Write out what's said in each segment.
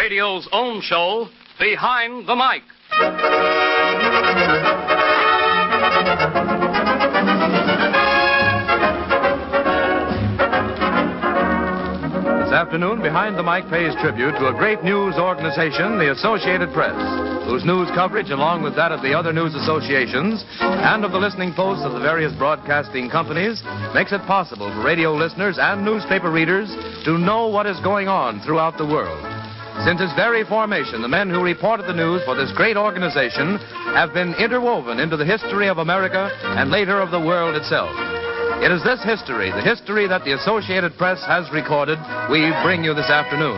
radio's own show, Behind the Mic. This afternoon, Behind the Mic pays tribute to a great news organization, the Associated Press, whose news coverage, along with that of the other news associations and of the listening posts of the various broadcasting companies, makes it possible for radio listeners and newspaper readers to know what is going on throughout the world. Since its very formation, the men who reported the news for this great organization have been interwoven into the history of America and later of the world itself. It is this history, the history that the Associated Press has recorded, we bring you this afternoon.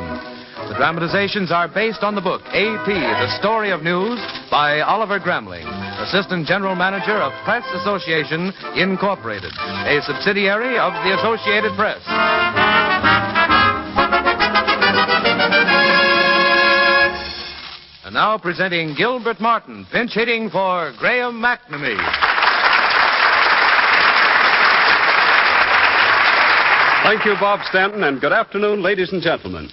The dramatizations are based on the book, AP, The Story of News, by Oliver Gramling, Assistant General Manager of Press Association, Incorporated, a subsidiary of the Associated Press. And now presenting Gilbert Martin, pinch hitting for Graham McNamee. Thank you, Bob Stanton, and good afternoon, ladies and gentlemen.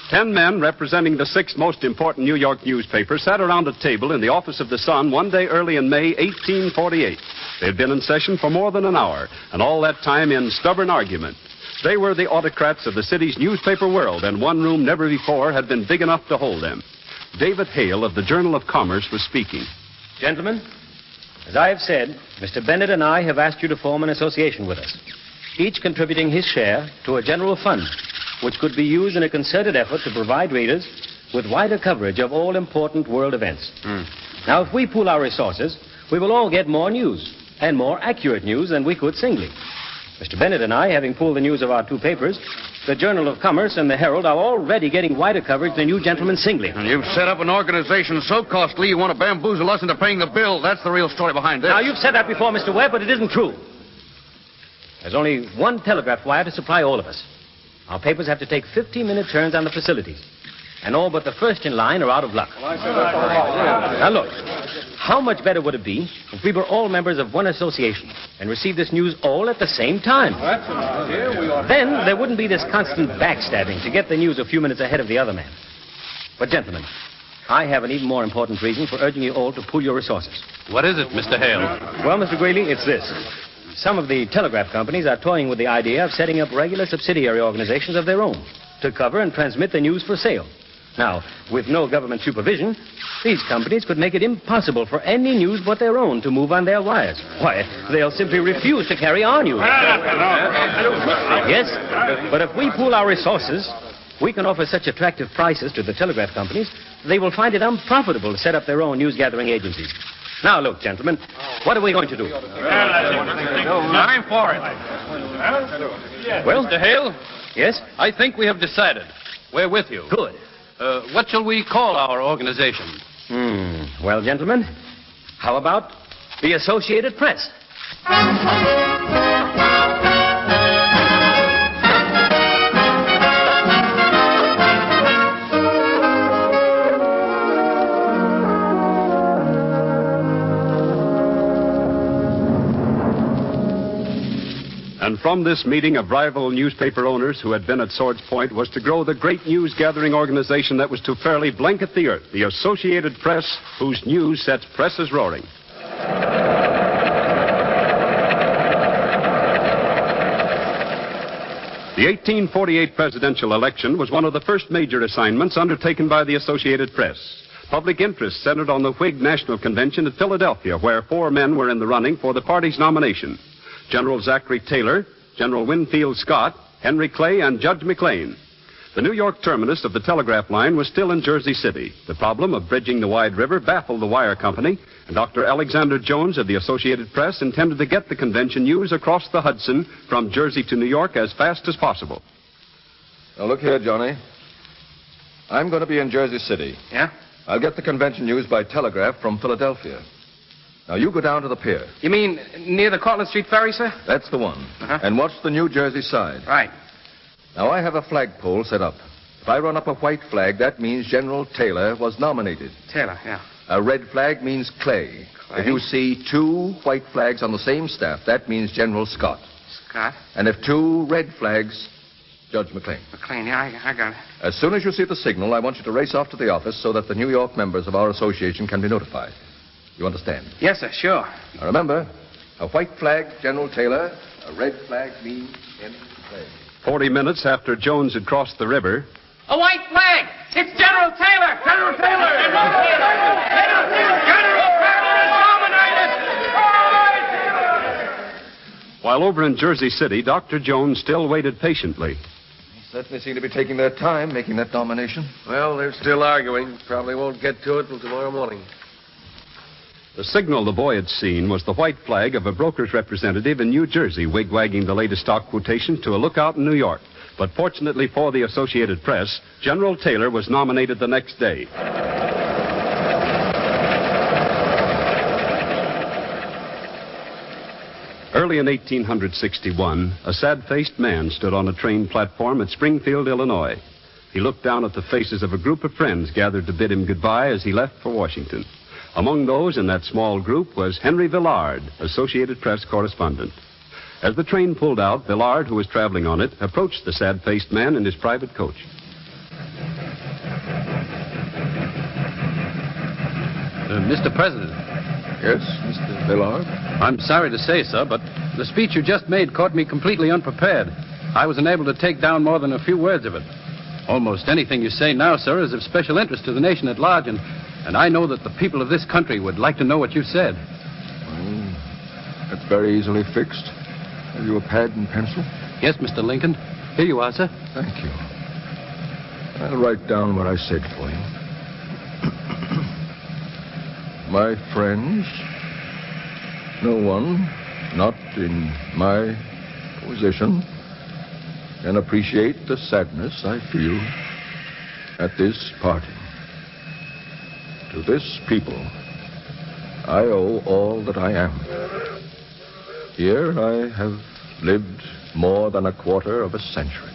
10 men representing the 6 most important New York newspapers sat around a table in the office of the Sun one day early in May 1848. They had been in session for more than an hour, and all that time in stubborn argument. They were the autocrats of the city's newspaper world, and one room never before had been big enough to hold them. David Hale of the Journal of Commerce was speaking. Gentlemen, as I have said, Mr. Bennett and I have asked you to form an association with us, each contributing his share to a general fund, which could be used in a concerted effort to provide readers with wider coverage of all important world events. Now, if we pool our resources, we will all get more news, and more accurate news than we could singly. Mr. Bennett and I, having pooled the news of our 2 papers, the Journal of Commerce and the Herald, are already getting wider coverage than you gentlemen singly. And you've set up an organization so costly you want to bamboozle us into paying the bill. That's the real story behind this. Now, you've said that before, Mr. Webb, but it isn't true. There's only one telegraph wire to supply all of us. Our papers have to take 15-minute turns on the facilities. And all but the first in line are out of luck. Now, look, how much better would it be if we were all members of one association and received this news all at the same time? Then there wouldn't be this constant backstabbing to get the news a few minutes ahead of the other man. But, gentlemen, I have an even more important reason for urging you all to pool your resources. What is it, Mr. Hale? Well, Mr. Greeley, it's this. Some of the telegraph companies are toying with the idea of setting up regular subsidiary organizations of their own to cover and transmit the news for sale. Now, with no government supervision, these companies could make it impossible for any news but their own to move on their wires. Why, they'll simply refuse to carry our news. Yes, but if we pool our resources, we can offer such attractive prices to the telegraph companies, they will find it unprofitable to set up their own news-gathering agencies. Now, look, gentlemen, what are we going to do? I'm for it. Well, Mr. Hale? Yes? I think we have decided. We're with you. Good. What shall we call our organization? Well, gentlemen, how about the Associated Press? And from this meeting of rival newspaper owners who had been at sword's point was to grow the great news-gathering organization that was to fairly blanket the earth, the Associated Press, whose news sets presses roaring. The 1848 presidential election was one of the first major assignments undertaken by the Associated Press. Public interest centered on the Whig National Convention at Philadelphia, where 4 men were in the running for the party's nomination. General Zachary Taylor, General Winfield Scott, Henry Clay, and Judge McLean. The New York terminus of the telegraph line was still in Jersey City. The problem of bridging the wide river baffled the wire company, and Dr. Alexander Jones of the Associated Press intended to get the convention news across the Hudson from Jersey to New York as fast as possible. Now, look here, Johnny. I'm going to be in Jersey City. Yeah? I'll get the convention news by telegraph from Philadelphia. Now, you go down to the pier. You mean near the Cortlandt Street ferry, sir? That's the one. And watch the New Jersey side. Right. Now, I have a flagpole set up. If I run up a white flag, that means General Taylor was nominated. Taylor, yeah. A red flag means Clay. If you see 2 white flags on the same staff, that means General Scott. Scott? And if 2 red flags Judge McLean. McLean, yeah, I got it. As soon as you see the signal, I want you to race off to the office so that the New York members of our association can be notified. You understand? Yes, sir, sure. Now remember, a white flag, General Taylor. A red flag means empty flag. 40 minutes after Jones had crossed the river, A white flag! It's General Taylor! General Taylor! General Taylor! General Taylor is nominated! while over in Jersey City, Dr. Jones still waited patiently. They certainly seem to be taking their time making that nomination. Well, they're still arguing. Probably won't get to it till tomorrow morning. The signal the boy had seen was the white flag of a broker's representative in New Jersey wigwagging the latest stock quotation to a lookout in New York. But fortunately for the Associated Press, General Taylor was nominated the next day. Early in 1861, a sad-faced man stood on a train platform at Springfield, Illinois. He looked down at the faces of a group of friends gathered to bid him goodbye as he left for Washington. Among those in that small group was Henry Villard, Associated Press correspondent. As the train pulled out, Villard, who was traveling on it, approached the sad-faced man in his private coach. Mr. President, Yes, Mr. Villard? I'm sorry to say, sir, but the speech you just made caught me completely unprepared. I was unable to take down more than a few words of it. Almost anything you say now, sir, is of special interest to the nation at large, and I know that the people of this country would like to know what you said. Well, that's very easily fixed. Have you a pad and pencil? Yes, Mr. Lincoln. Here you are, sir. Thank you. I'll write down what I said for you. My friends, no one, not in my position, can appreciate the sadness I feel at this parting. To this people, I owe all that I am. Here I have lived more than a quarter of a century.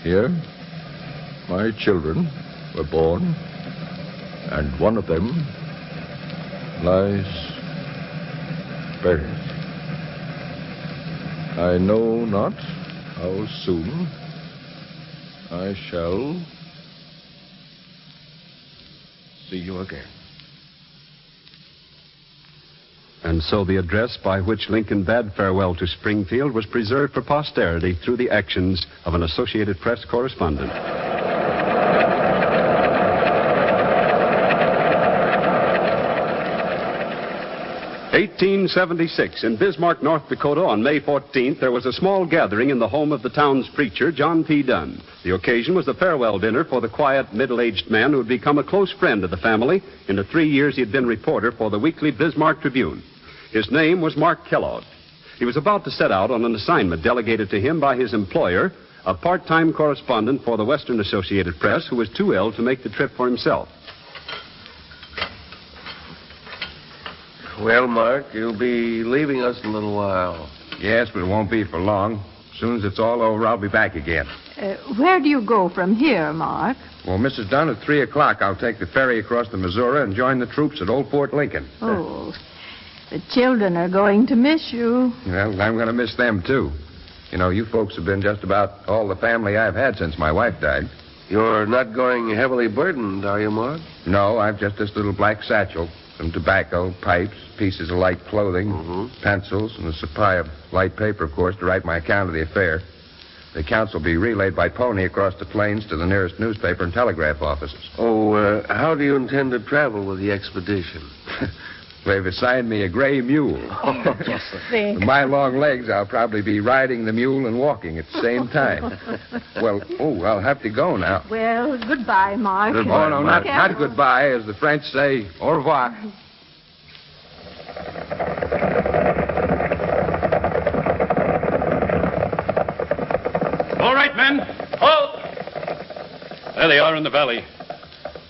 Here, my children were born, and one of them lies buried. I know not how soon I shall see you again. And so the address by which Lincoln bade farewell to Springfield was preserved for posterity through the actions of an Associated Press correspondent. 1876, in Bismarck, North Dakota, on May 14th, there was a small gathering in the home of the town's preacher, John P. Dunn. The occasion was a farewell dinner for the quiet, middle-aged man who had become a close friend of the family. In the 3 years he had been reporter for the weekly Bismarck Tribune. His name was Mark Kellogg. He was about to set out on an assignment delegated to him by his employer, a part-time correspondent for the Western Associated Press, who was too ill to make the trip for himself. Well, Mark, you'll be leaving us in a little while. Yes, but it won't be for long. As soon as it's all over, I'll be back again. Where do you go from here, Mark? Well, Mrs. Dunn, at 3 o'clock, I'll take the ferry across the Missouri and join the troops at Old Fort Lincoln. Oh, the children are going to miss you. Well, I'm going to miss them, too. You know, you folks have been just about all the family I've had since my wife died. You're not going heavily burdened, are you, Mark? No, I've just this little black satchel, some tobacco, pipes, pieces of light clothing, pencils, and a supply of light paper, of course, to write my account of the affair. The accounts will be relayed by pony across the plains to the nearest newspaper and telegraph offices. Oh, how do you intend to travel with the expedition? They've assigned me a gray mule. Just think. With my long legs, I'll probably be riding the mule and walking at the same time. Well, I'll have to go now. Well, goodbye, Mark. Oh, no, not goodbye. As the French say, au revoir. All right, men. Halt! There they are in the valley.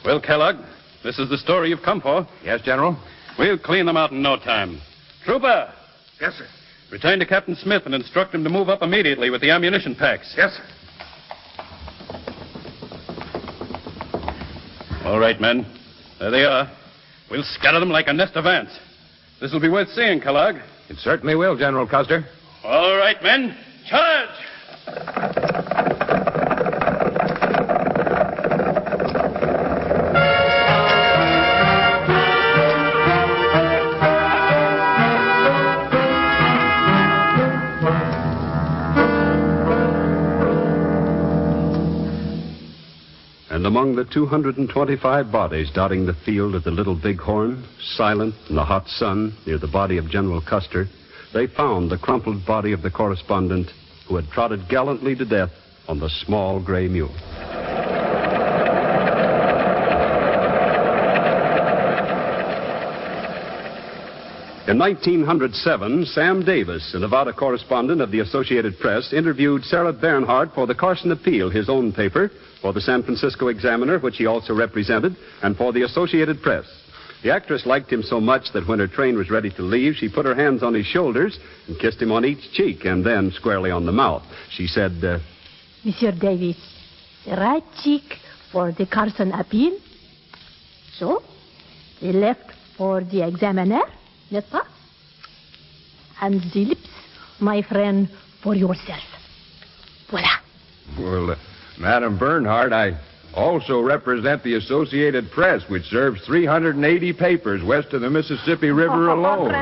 Well, Kellogg, this is the story you've come for. Yes, General? We'll clean them out in no time. Trooper, Yes, sir. return to Captain Smith and instruct him to move up immediately with the ammunition packs. Yes, sir. All right, men. There they are. We'll scatter them like a nest of ants. This will be worth seeing, Kellogg. It certainly will, General Custer. All right, men. Charge! And among the 225 bodies dotting the field of the Little Bighorn, silent in the hot sun near the body of General Custer, they found the crumpled body of the correspondent who had trotted gallantly to death on the small gray mule. In 1907, Sam Davis, a Nevada correspondent of the Associated Press, interviewed Sarah Bernhardt for the Carson Appeal, his own paper, for the San Francisco Examiner, which he also represented, and for the Associated Press. The actress liked him so much that when her train was ready to leave, she put her hands on his shoulders and kissed him on each cheek and then squarely on the mouth. She said, Monsieur Davis, the right cheek for the Carson Appeal. So, the left for the Examiner, n'est-ce pas? And the lips, my friend, for yourself. Voilà. Well, Madam Bernhardt, I also represent the Associated Press, which serves 380 papers west of the Mississippi River alone.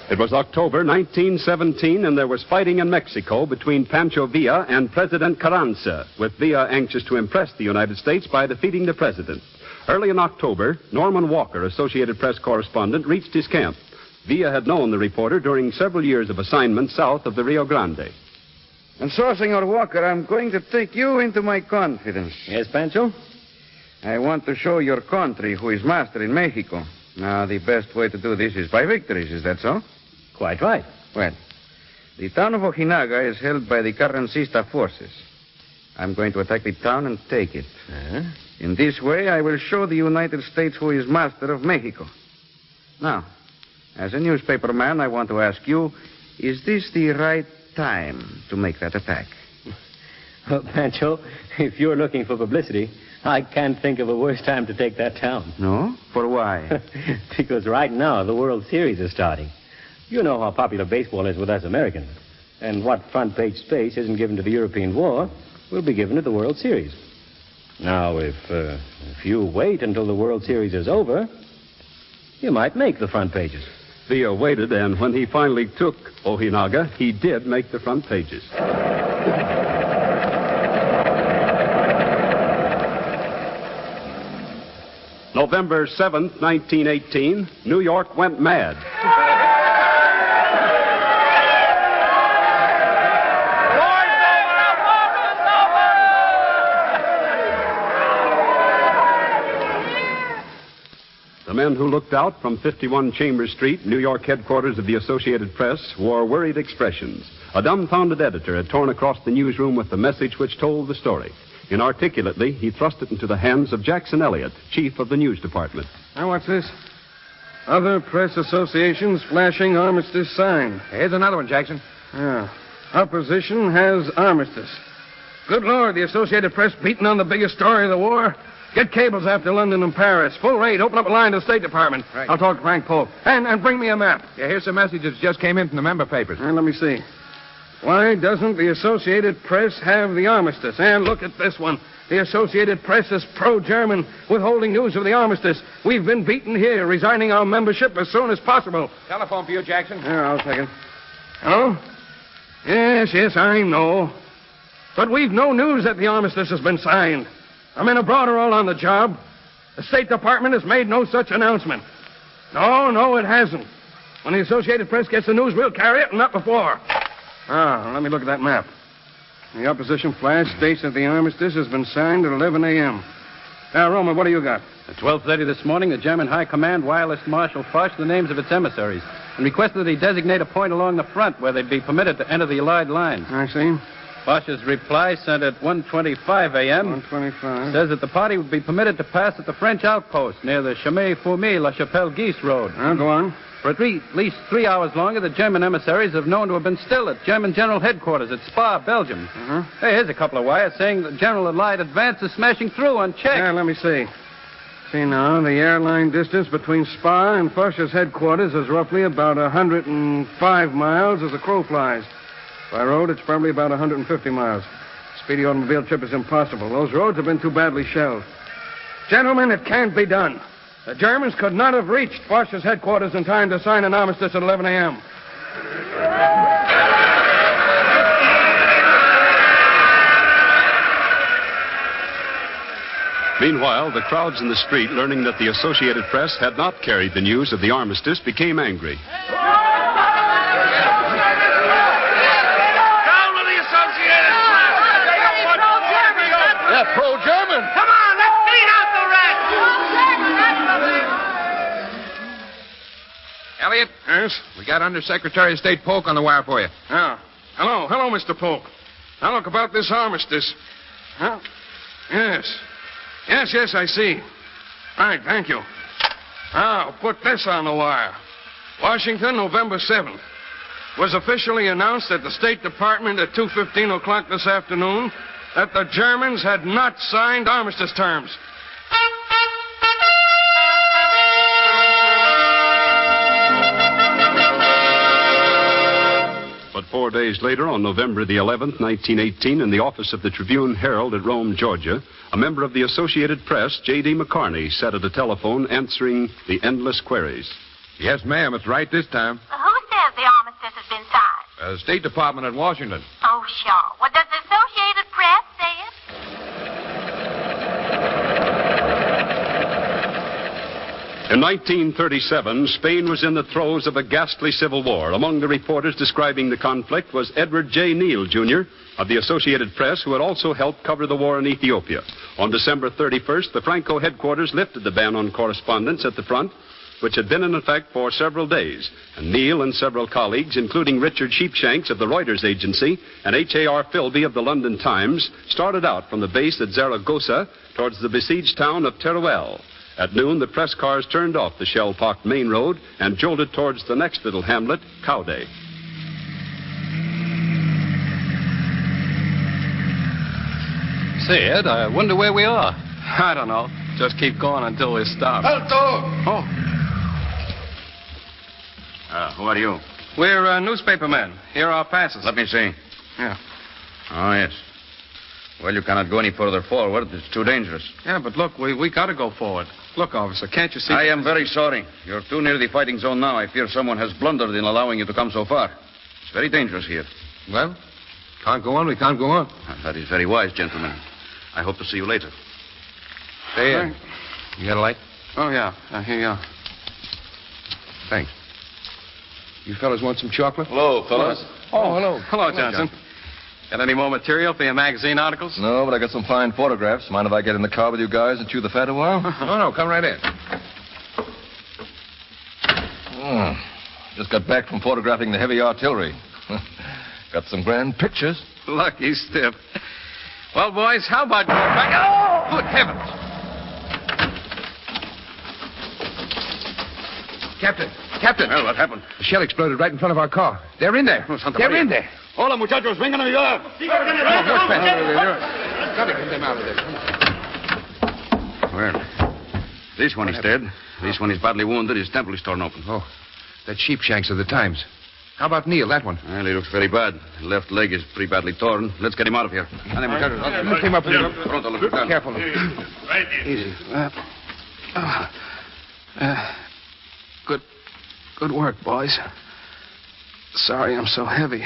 It was October 1917, and there was fighting in Mexico between Pancho Villa and President Carranza, with Villa anxious to impress the United States by defeating the president. Early in October, Norman Walker, Associated Press correspondent, reached his camp. Villa had known the reporter during several years of assignment south of the Rio Grande. And so, Senor Walker, I'm going to take you into my confidence. Yes, Pancho? I want to show your country who is master in Mexico. Now, the best way to do this is by victories, is that so? Quite right. Well, the town of Ojinaga is held by the Carrancista forces. I'm going to attack the town and take it. In this way, I will show the United States who is master of Mexico. Now, as a newspaper man, I want to ask you, is this the right time to make that attack? Well, Pancho, if you're looking for publicity, I can't think of a worse time to take that town. No? For why? Because right now, the World Series is starting. You know how popular baseball is with us Americans. And what front page space isn't given to the European war will be given to the World Series. Now, if you wait until the World Series is over, you might make the front pages. Villa waited, and when he finally took Ojinaga, he did make the front pages. November 7th, 1918, New York went mad. The men who looked out from 51 Chambers Street, New York headquarters of the Associated Press, wore worried expressions. A dumbfounded editor had torn across the newsroom with the message which told the story. Inarticulately, he thrust it into the hands of Jackson Elliott, chief of the news department. Now, what's this? Other press associations flashing armistice sign. Here's another one, Jackson. Yeah. Opposition has armistice. Good Lord, the Associated Press beating on the biggest story of the war. Get cables after London and Paris. Full rate. Open up a line to the State Department. Right. I'll talk to Frank Polk. And bring me a map. Yeah, here's some messages just came in from the member papers. And let me see. Why doesn't the Associated Press have the armistice? And look at this one. The Associated Press is pro-German, withholding news of the armistice. We've been beaten here, resigning our membership as soon as possible. Telephone for you, Jackson. Here, I'll take it. Hello? Yes, I know. But we've no news that the armistice has been signed. Our men abroad are all on the job. The State Department has made no such announcement. No, it hasn't. When the Associated Press gets the news, we'll carry it, and not before. Let me look at that map. The opposition flash states that the armistice has been signed at 11 a.m. Now, Roma, what do you got? At 12:30 this morning, the German High Command wirelessed Marshal Foch the names of its emissaries and requested that he designate a point along the front where they'd be permitted to enter the Allied lines. I see. Foch's reply, sent at 1:25 a.m., 1:25. says that the party would be permitted to pass at the French outpost near the Chemin-Fourmi-La Chapelle-Guise road. Go on. For at least 3 hours longer, the German emissaries have known to have been still at German General Headquarters at Spa, Belgium. Hey, here's a couple of wires saying the General Allied advance is smashing through unchecked. Yeah, let me see. See now, the airline distance between Spa and Foch's headquarters is roughly about 105 miles as the crow flies. By road, it's probably about 150 miles. Speedy automobile trip is impossible. Those roads have been too badly shelled. Gentlemen, it can't be done. The Germans could not have reached Foch's headquarters in time to sign an armistice at 11 a.m. Meanwhile, the crowds in the street, learning that the Associated Press had not carried the news of the armistice, became angry. Down with the Associated Press! They don't want pro-German! Yeah, pro-German. Come on, let's clean out the rats! Elliot? Yes? We got Undersecretary of State Polk on the wire for you. Oh. Hello, Mr. Polk. Now, look, about this armistice. Huh? Yes, I see. Right, thank you. Now, put this on the wire. Washington, November 7th. Was officially announced at the State Department at 2:15 o'clock this afternoon that the Germans had not signed armistice terms. But 4 days later, on November the 11th, 1918, in the office of the Tribune Herald at Rome, Georgia, a member of the Associated Press, J.D. McCarney, sat at a telephone answering the endless queries. Yes, ma'am. It's right this time. Who says the armistice has been signed? The State Department at Washington. Oh, sure. Well, does the Associated Press say it? In 1937, Spain was in the throes of a ghastly civil war. Among the reporters describing the conflict was Edward J. Neal, Jr. of the Associated Press, who had also helped cover the war in Ethiopia. On December 31st, the Franco headquarters lifted the ban on correspondence at the front, which had been in effect for several days. And Neal and several colleagues, including Richard Sheepshanks of the Reuters Agency and H.A.R. Philby of the London Times, started out from the base at Zaragoza towards the besieged town of Teruel. At noon, the press cars turned off the shell-pocked main road and jolted towards the next little hamlet, Cowday. Say, Ed, I wonder where we are. I don't know. Just keep going until we stop. Alto! Oh. Who are you? We're newspaper men. Here are our passes. Let me see. Yeah. Oh, yes. Well, you cannot go any further forward. It's too dangerous. Yeah, but look, we got to go forward. Look, officer, can't you see... I am very sorry. You're too near the fighting zone now. I fear someone has blundered in allowing you to come so far. It's very dangerous here. Well, can't go on. We can't go on. That is very wise, gentlemen. I hope to see you later. Hey, Right. you got a light? Oh, yeah. Here you are. Thanks. You fellas want some chocolate? Hello, fellas. Oh, hello. Hello, Johnson. Got any more material for your magazine articles? No, but I got some fine photographs. Mind if I get in the car with you guys and chew the fat a while? No, come right in. Just got back from photographing the heavy artillery. Got some grand pictures. Lucky stiff. Well, boys, how about going back... Oh! Good heavens! Captain. Well, what happened? The shell exploded right in front of our car. They're in there. They're in there. Hola, muchachos. Vengan a ayudar. Gotta get them out of there. Well, this one is dead. This one is badly wounded. His temple is torn open. Oh, that's Sheepshanks of the Times. How about Neil, that one? Well, he looks very bad. His left leg is pretty badly torn. Let's get him out of here. Lift him up. Pronto, look. Careful. Easy. Good work, boys. Sorry I'm so heavy.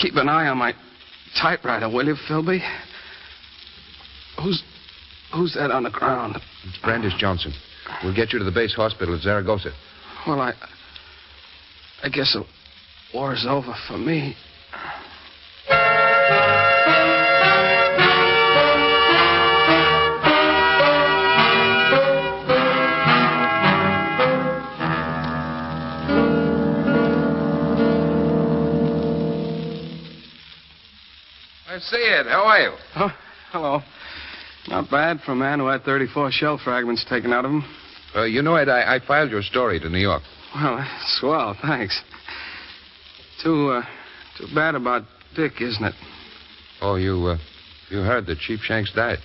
Keep an eye on my typewriter, will you, Philby? Who's that on the ground? It's Brandes Johnson. We'll get you to the base hospital at Zaragoza. Well, I guess the war's over for me. Say it. How are you? Oh, hello. Not bad for a man who had 34 shell fragments taken out of him. You know, Ed, I filed your story to New York. Well, swell, thanks. Too bad about Dick, isn't it? Oh, you heard that Sheepshanks died?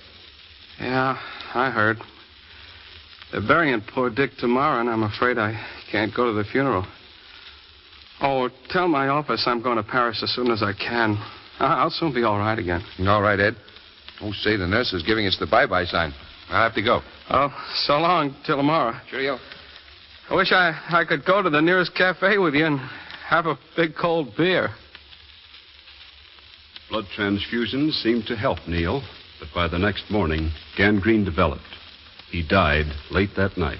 Yeah, I heard. They're burying poor Dick tomorrow, and I'm afraid I can't go to the funeral. Oh, tell my office I'm going to Paris as soon as I can. I'll soon be all right again. All right, Ed. Oh, say, the nurse is giving us the bye-bye sign. I'll have to go. Oh, so long. Till tomorrow. Cheerio. I wish I could go to the nearest cafe with you and have a big cold beer. Blood transfusions seemed to help Neil, But by the next morning, gangrene developed. He died late that night.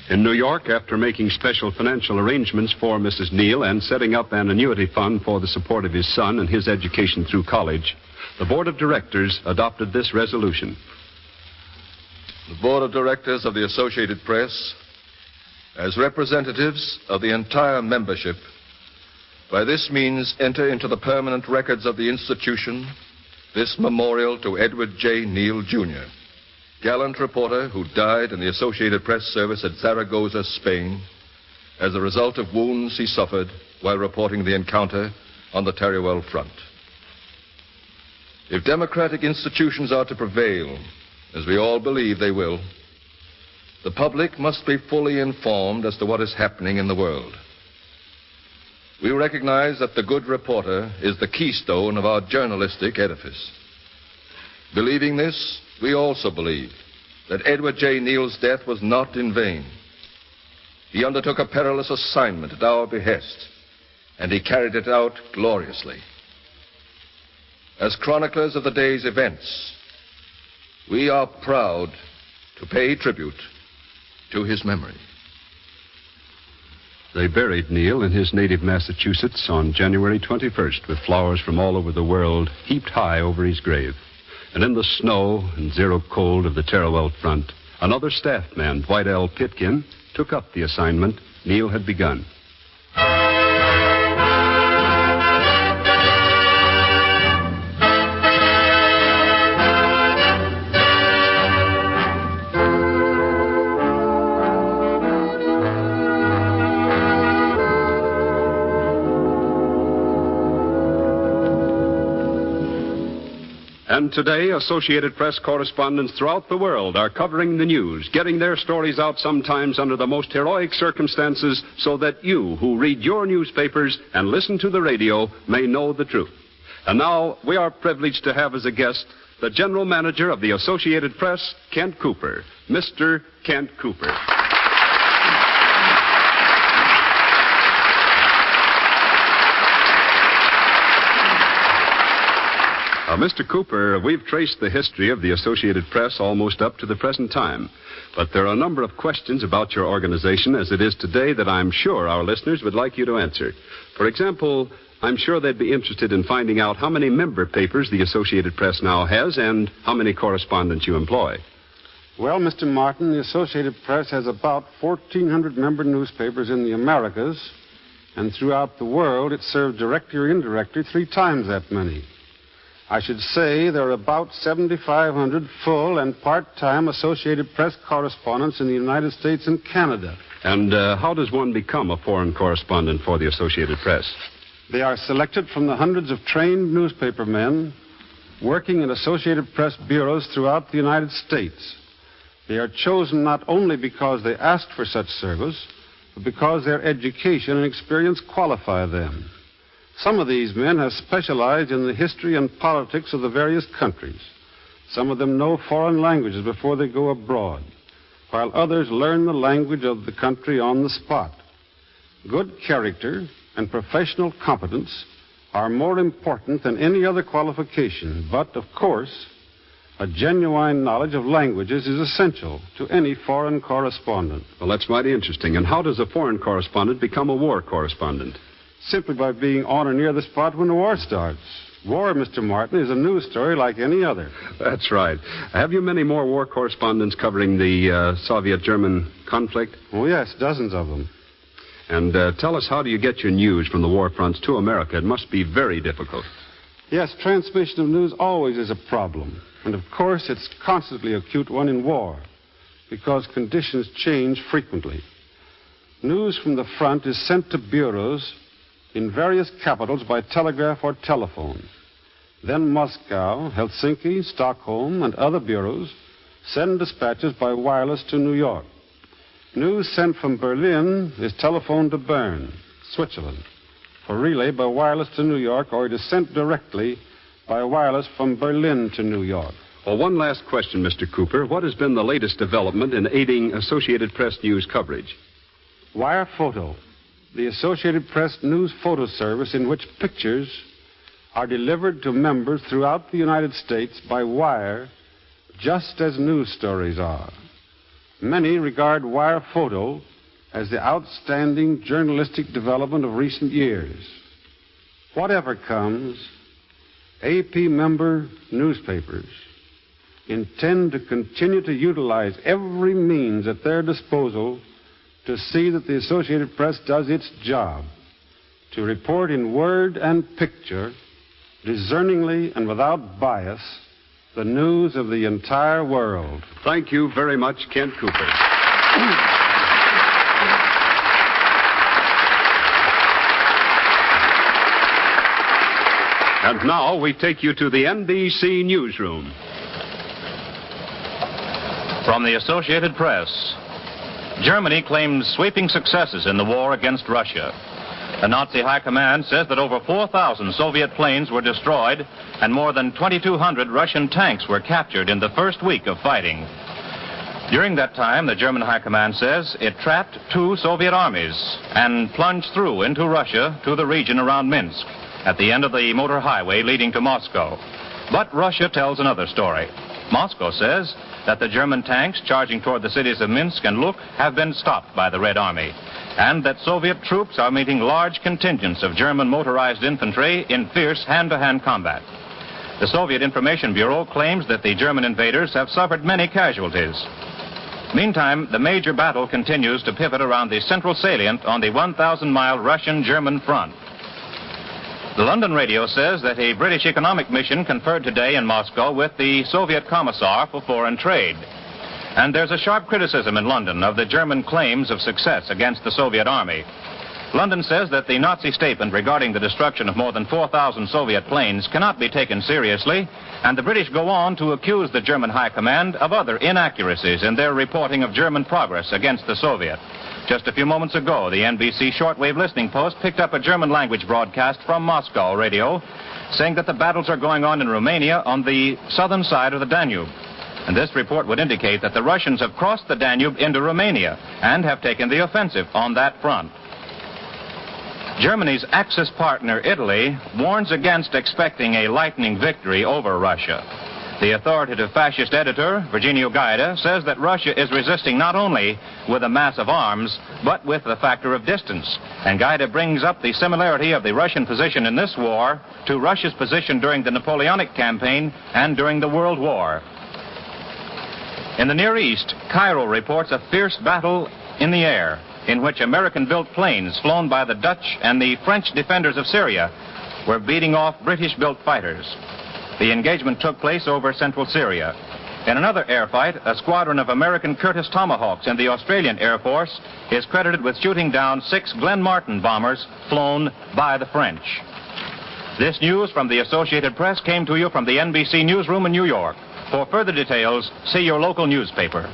In New York, after making special financial arrangements for Mrs. Neal and setting up an annuity fund for the support of his son and his education through college, the board of directors adopted this resolution. The board of directors of the Associated Press, as representatives of the entire membership, by this means enter into the permanent records of the institution this memorial to Edward J. Neal, Jr., gallant reporter who died in the Associated Press service at Zaragoza, Spain, as a result of wounds he suffered while reporting the encounter on the Teruel front. If democratic institutions are to prevail, as we all believe they will, the public must be fully informed as to what is happening in the world. We recognize that the good reporter is the keystone of our journalistic edifice. Believing this, we also believe that Edward J. Neal's death was not in vain. He undertook a perilous assignment at our behest, and he carried it out gloriously. As chroniclers of the day's events, we are proud to pay tribute to his memory. They buried Neal in his native Massachusetts on January 21st with flowers from all over the world heaped high over his grave. And in the snow and zero cold of the Teruel front, another staff man, Dwight L. Pitkin, took up the assignment Neal had begun. And today, Associated Press correspondents throughout the world are covering the news, getting their stories out sometimes under the most heroic circumstances so that you, who read your newspapers and listen to the radio, may know the truth. And now, we are privileged to have as a guest the general manager of the Associated Press, Kent Cooper. Mr. Kent Cooper. Mr. Cooper, we've traced the history of the Associated Press almost up to the present time. But there are a number of questions about your organization as it is today that I'm sure our listeners would like you to answer. For example, I'm sure they'd be interested in finding out how many member papers the Associated Press now has and how many correspondents you employ. Well, Mr. Martin, the Associated Press has about 1,400 member newspapers in the Americas, and throughout the world it serves directly or indirectly 3 times that many. I should say there are about 7,500 full and part-time Associated Press correspondents in the United States and Canada. And how does one become a foreign correspondent for the Associated Press? They are selected from the hundreds of trained newspaper men working in Associated Press bureaus throughout the United States. They are chosen not only because they asked for such service, but because their education and experience qualify them. Some of these men have specialized in the history and politics of the various countries. Some of them know foreign languages before they go abroad, while others learn the language of the country on the spot. Good character and professional competence are more important than any other qualification, but, of course, a genuine knowledge of languages is essential to any foreign correspondent. Well, that's mighty interesting. And how does a foreign correspondent become a war correspondent? Simply by being on or near the spot when the war starts. War, Mr. Martin, is a news story like any other. That's right. Have you many more war correspondents covering the Soviet-German conflict? Oh, yes, dozens of them. And tell us, how do you get your news from the war fronts to America? It must be very difficult. Yes, transmission of news always is a problem. And, of course, it's constantly an acute one in war, because conditions change frequently. News from the front is sent to bureaus in various capitals by telegraph or telephone. Then Moscow, Helsinki, Stockholm, and other bureaus send dispatches by wireless to New York. News sent from Berlin is telephoned to Bern, Switzerland, for relay by wireless to New York, or it is sent directly by wireless from Berlin to New York. Well, one last question, Mr. Cooper. What has been the latest development in aiding Associated Press news coverage? Wire photo. the Associated Press News Photo Service, in which pictures are delivered to members throughout the United States by wire, just as news stories are. Many regard wire photo as the outstanding journalistic development of recent years. Whatever comes, AP member newspapers intend to continue to utilize every means at their disposal to see that the Associated Press does its job to report in word and picture, discerningly and without bias, the news of the entire world. Thank you very much, Kent Cooper. And now we take you to the NBC newsroom. From the Associated Press, Germany claims sweeping successes in the war against Russia. The Nazi High Command says that over 4,000 Soviet planes were destroyed and more than 2,200 Russian tanks were captured in the first week of fighting. During that time, the German High Command says it trapped 2 Soviet armies and plunged through into Russia to the region around Minsk at the end of the motor highway leading to Moscow. But Russia tells another story. Moscow says that the German tanks charging toward the cities of Minsk and Luk have been stopped by the Red Army, and that Soviet troops are meeting large contingents of German motorized infantry in fierce hand-to-hand combat. The Soviet Information Bureau claims that the German invaders have suffered many casualties. Meantime, the major battle continues to pivot around the central salient on the 1,000-mile Russian-German front. The London radio says that a British economic mission conferred today in Moscow with the Soviet Commissar for Foreign Trade. And there's a sharp criticism in London of the German claims of success against the Soviet army. London says that the Nazi statement regarding the destruction of more than 4,000 Soviet planes cannot be taken seriously, and the British go on to accuse the German High Command of other inaccuracies in their reporting of German progress against the Soviet. Just a few moments ago, the NBC shortwave listening post picked up a German-language broadcast from Moscow radio saying that the battles are going on in Romania on the southern side of the Danube. And this report would indicate that the Russians have crossed the Danube into Romania and have taken the offensive on that front. Germany's Axis partner, Italy, warns against expecting a lightning victory over Russia. The authoritative fascist editor, Virginio Gaida, says that Russia is resisting not only with a mass of arms, but with the factor of distance. And Gaida brings up the similarity of the Russian position in this war to Russia's position during the Napoleonic campaign and during the World War. In the Near East, Cairo reports a fierce battle in the air, in which American-built planes flown by the Dutch and the French defenders of Syria were beating off British-built fighters. The engagement took place over central Syria. In another air fight, a squadron of American Curtiss Tomahawks in the Australian Air Force is credited with shooting down 6 Glenn Martin bombers flown by the French. This news from the Associated Press came to you from the NBC newsroom in New York. For further details, see your local newspaper.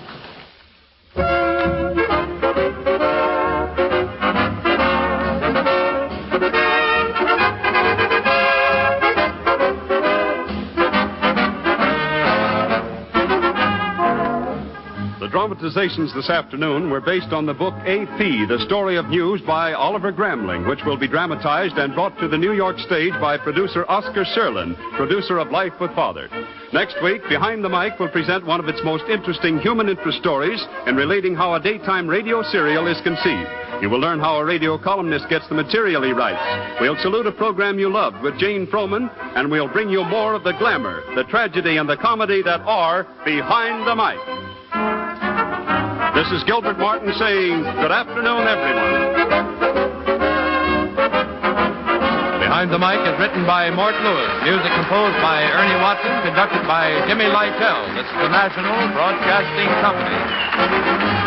Dramatizations this afternoon were based on the book AP, The Story of News by Oliver Gramling, which will be dramatized and brought to the New York stage by producer Oscar Serlin, producer of Life with Father. Next week, Behind the Mic will present one of its most interesting human interest stories in relating how a daytime radio serial is conceived. You will learn how a radio columnist gets the material he writes. We'll salute a program you loved with Jane Froman, and we'll bring you more of the glamour, the tragedy, and the comedy that are Behind the Mic. This is Gilbert Martin saying, good afternoon, everyone. Behind the Mic is written by Mort Lewis. Music composed by Ernie Watson, conducted by Jimmy Lytell. This is the National Broadcasting Company.